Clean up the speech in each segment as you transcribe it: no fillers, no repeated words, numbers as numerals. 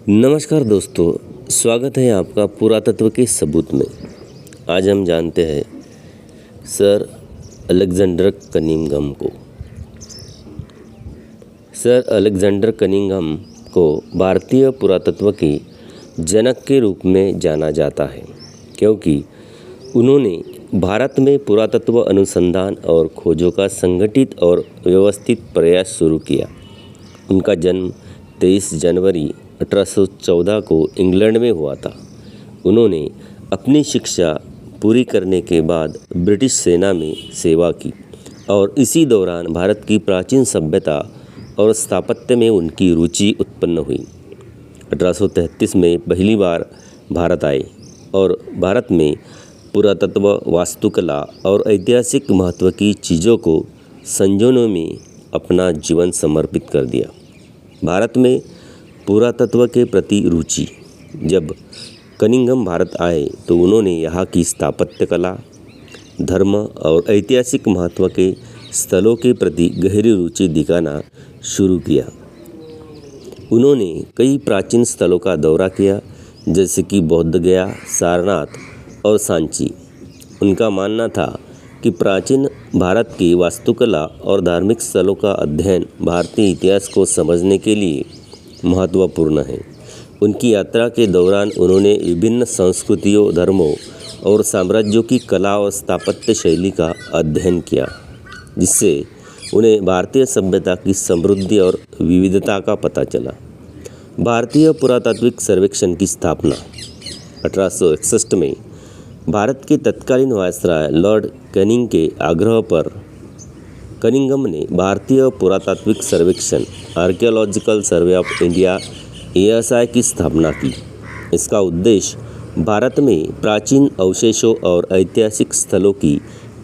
नमस्कार दोस्तों, स्वागत है आपका पुरातत्व के सबूत में। आज हम जानते हैं सर अलेक्जेंडर कनिंघम को। सर अलेक्जेंडर कनिंघम को भारतीय पुरातत्व के जनक के रूप में जाना जाता है, क्योंकि उन्होंने भारत में पुरातत्व अनुसंधान और खोजों का संगठित और व्यवस्थित प्रयास शुरू किया। उनका जन्म 23 जनवरी 1814 को इंग्लैंड में हुआ था। उन्होंने अपनी शिक्षा पूरी करने के बाद ब्रिटिश सेना में सेवा की और इसी दौरान भारत की प्राचीन सभ्यता और स्थापत्य में उनकी रुचि उत्पन्न हुई। 1833 में पहली बार भारत आए और भारत में पुरातत्व, वास्तुकला और ऐतिहासिक महत्व की चीज़ों को संजोने में अपना जीवन समर्पित कर दिया। भारत में पुरातत्व के प्रति रुचि। जब कनिंघम भारत आए तो उन्होंने यहाँ की स्थापत्य कला, धर्म और ऐतिहासिक महत्व के स्थलों के प्रति गहरी रुचि दिखाना शुरू किया। उन्होंने कई प्राचीन स्थलों का दौरा किया, जैसे कि बौद्ध गया, सारनाथ और सांची। उनका मानना था कि प्राचीन भारत की वास्तुकला और धार्मिक स्थलों का अध्ययन भारतीय इतिहास को समझने के लिए महत्वपूर्ण है। उनकी यात्रा के दौरान उन्होंने विभिन्न संस्कृतियों, धर्मों और साम्राज्यों की कला और स्थापत्य शैली का अध्ययन किया, जिससे उन्हें भारतीय सभ्यता की समृद्धि और विविधता का पता चला। भारतीय पुरातात्विक सर्वेक्षण की स्थापना 1861 में भारत के तत्कालीन वायसराय लॉर्ड कैनिंग के आग्रह पर कनिंघम ने भारतीय पुरातात्विक सर्वेक्षण archaeological survey of India ASI की स्थापना की। इसका उद्देश्य भारत में प्राचीन अवशेषों और ऐतिहासिक स्थलों की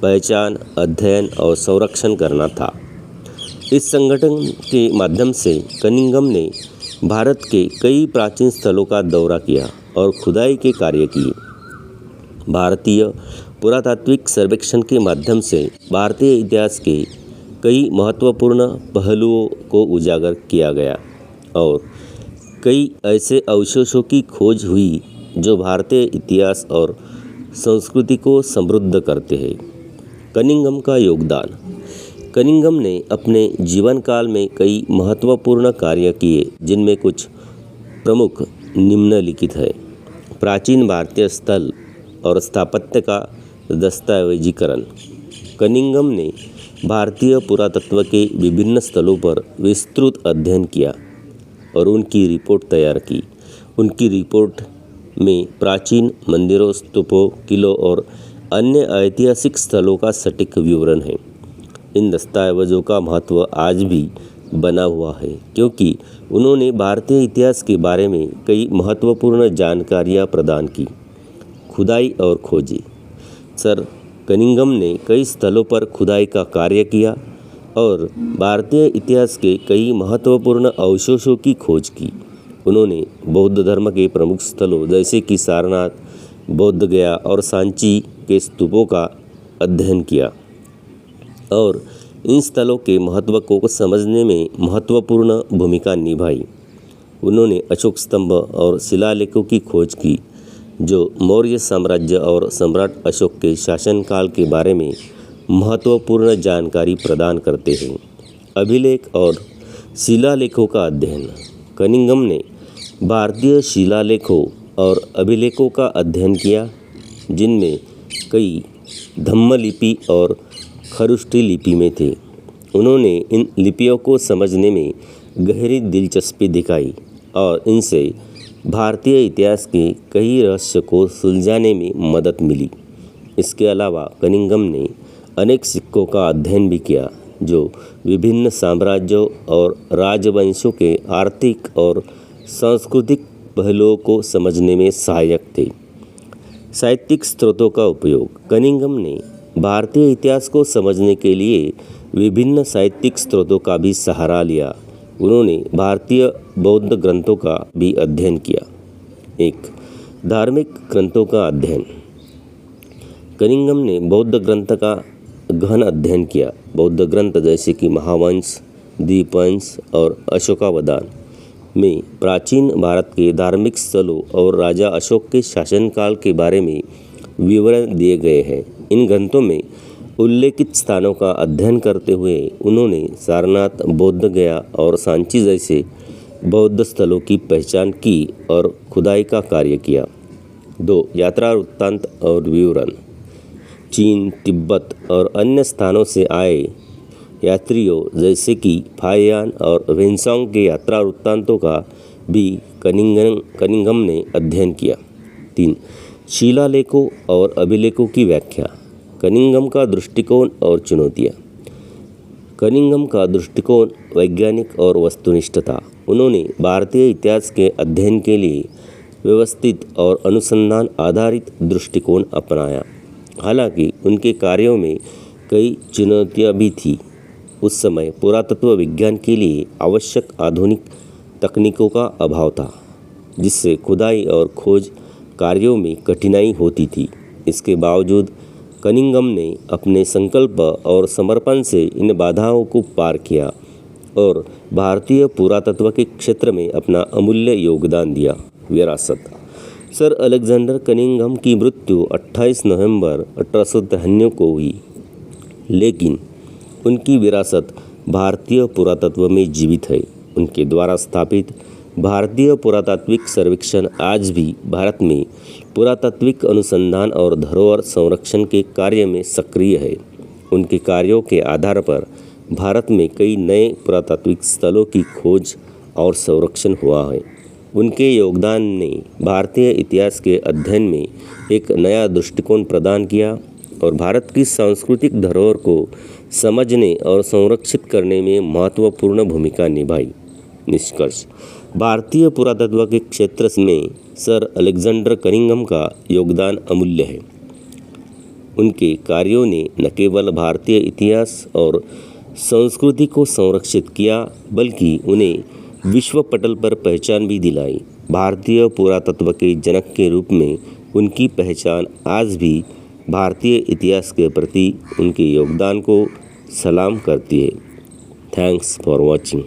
पहचान, अध्ययन और संरक्षण करना था। इस संगठन के माध्यम से कनिंघम ने भारत के कई प्राचीन स्थलों का दौरा किया और खुदाई के कार्य किए। भारतीय पुरातात्विक सर्वेक्षण के माध्यम से भारतीय इतिहास के कई महत्वपूर्ण पहलुओं को उजागर किया गया और कई ऐसे अवशेषों की खोज हुई जो भारतीय इतिहास और संस्कृति को समृद्ध करते हैं। कनिंघम का योगदान। कनिंघम ने अपने जीवन काल में कई महत्वपूर्ण कार्य किए, जिनमें कुछ प्रमुख निम्नलिखित है। प्राचीन भारतीय स्थल और स्थापत्य का दस्तावेजीकरण। कनिंघम ने भारतीय पुरातत्व के विभिन्न स्थलों पर विस्तृत अध्ययन किया और उनकी रिपोर्ट तैयार की। उनकी रिपोर्ट में प्राचीन मंदिरों, स्तूपों, किलों और अन्य ऐतिहासिक स्थलों का सटीक विवरण है। इन दस्तावेजों का महत्व आज भी बना हुआ है, क्योंकि उन्होंने भारतीय इतिहास के बारे में कई महत्वपूर्ण जानकारियाँ प्रदान की। खुदाई और खोजी। सर कनिंघम ने कई स्थलों पर खुदाई का कार्य किया और भारतीय इतिहास के कई महत्वपूर्ण अवशेषों की खोज की। उन्होंने बौद्ध धर्म के प्रमुख स्थलों जैसे कि सारनाथ, बौद्ध गया और सांची के स्तूपों का अध्ययन किया और इन स्थलों के महत्व को समझने में महत्वपूर्ण भूमिका निभाई। उन्होंने अशोक स्तंभ और शिलालेखों की खोज की, जो मौर्य साम्राज्य और सम्राट अशोक के शासनकाल के बारे में महत्वपूर्ण जानकारी प्रदान करते हैं। अभिलेख और शिलालेखों का अध्ययन। कनिंघम ने भारतीय शिलालेखों और अभिलेखों का अध्ययन किया, जिनमें कई धम्म लिपि और खरुष्टी लिपि में थे। उन्होंने इन लिपियों को समझने में गहरी दिलचस्पी दिखाई और इनसे भारतीय इतिहास के कई रहस्य को सुलझाने में मदद मिली। इसके अलावा कनिंघम ने अनेक सिक्कों का अध्ययन भी किया, जो विभिन्न साम्राज्यों और राजवंशों के आर्थिक और सांस्कृतिक पहलुओं को समझने में सहायक थे। साहित्यिक स्रोतों का उपयोग। कनिंघम ने भारतीय इतिहास को समझने के लिए विभिन्न साहित्यिक स्रोतों का भी सहारा लिया। उन्होंने भारतीय बौद्ध ग्रंथों का भी अध्ययन किया। 1. धार्मिक ग्रंथों का अध्ययन। कनिंघम ने बौद्ध ग्रंथ का गहन अध्ययन किया। बौद्ध ग्रंथ जैसे कि महावंश, दीपवंश और अशोकावदान में प्राचीन भारत के धार्मिक स्थलों और राजा अशोक के शासनकाल के बारे में विवरण दिए गए हैं। इन ग्रंथों में उल्लेखित स्थानों का अध्ययन करते हुए उन्होंने सारनाथ, बोध गया और सांची जैसे बौद्ध स्थलों की पहचान की और खुदाई का कार्य किया। 2. यात्रा वृत्तांत और विवरण। चीन, तिब्बत और अन्य स्थानों से आए यात्रियों जैसे कि फाहियान और वेन्सोंग के यात्रा वृत्तांतों का भी कनिंघम ने अध्ययन किया। 3. शिलालेखों और अभिलेखों की व्याख्या। कनिंघम का दृष्टिकोण और चुनौतियाँ। कनिंघम का दृष्टिकोण वैज्ञानिक और वस्तुनिष्ठ था। उन्होंने भारतीय इतिहास के अध्ययन के लिए व्यवस्थित और अनुसंधान आधारित दृष्टिकोण अपनाया। हालांकि उनके कार्यों में कई चुनौतियाँ भी थीं। उस समय पुरातत्व विज्ञान के लिए आवश्यक आधुनिक तकनीकों का अभाव था, जिससे खुदाई और खोज कार्यों में कठिनाई होती थी। इसके बावजूद कनिंघम ने अपने संकल्प और समर्पण से इन बाधाओं को पार किया और भारतीय पुरातत्व के क्षेत्र में अपना अमूल्य योगदान दिया। विरासत। सर अलेक्जेंडर कनिंघम की मृत्यु 28 नवंबर 1893 को हुई, लेकिन उनकी विरासत भारतीय पुरातत्व में जीवित है। उनके द्वारा स्थापित भारतीय पुरातात्विक सर्वेक्षण आज भी भारत में पुरातात्विक अनुसंधान और धरोहर संरक्षण के कार्य में सक्रिय है। उनके कार्यों के आधार पर भारत में कई नए पुरातात्विक स्थलों की खोज और संरक्षण हुआ है। उनके योगदान ने भारतीय इतिहास के अध्ययन में एक नया दृष्टिकोण प्रदान किया और भारत की सांस्कृतिक धरोहर को समझने और संरक्षित करने में महत्वपूर्ण भूमिका निभाई। निष्कर्ष। भारतीय पुरातत्व के क्षेत्र में सर अलेक्जेंडर कनिंघम का योगदान अमूल्य है। उनके कार्यों ने न केवल भारतीय इतिहास और संस्कृति को संरक्षित किया, बल्कि उन्हें विश्व पटल पर पहचान भी दिलाई। भारतीय पुरातत्व के जनक के रूप में उनकी पहचान आज भी भारतीय इतिहास के प्रति उनके योगदान को सलाम करती है। Thanks for watching.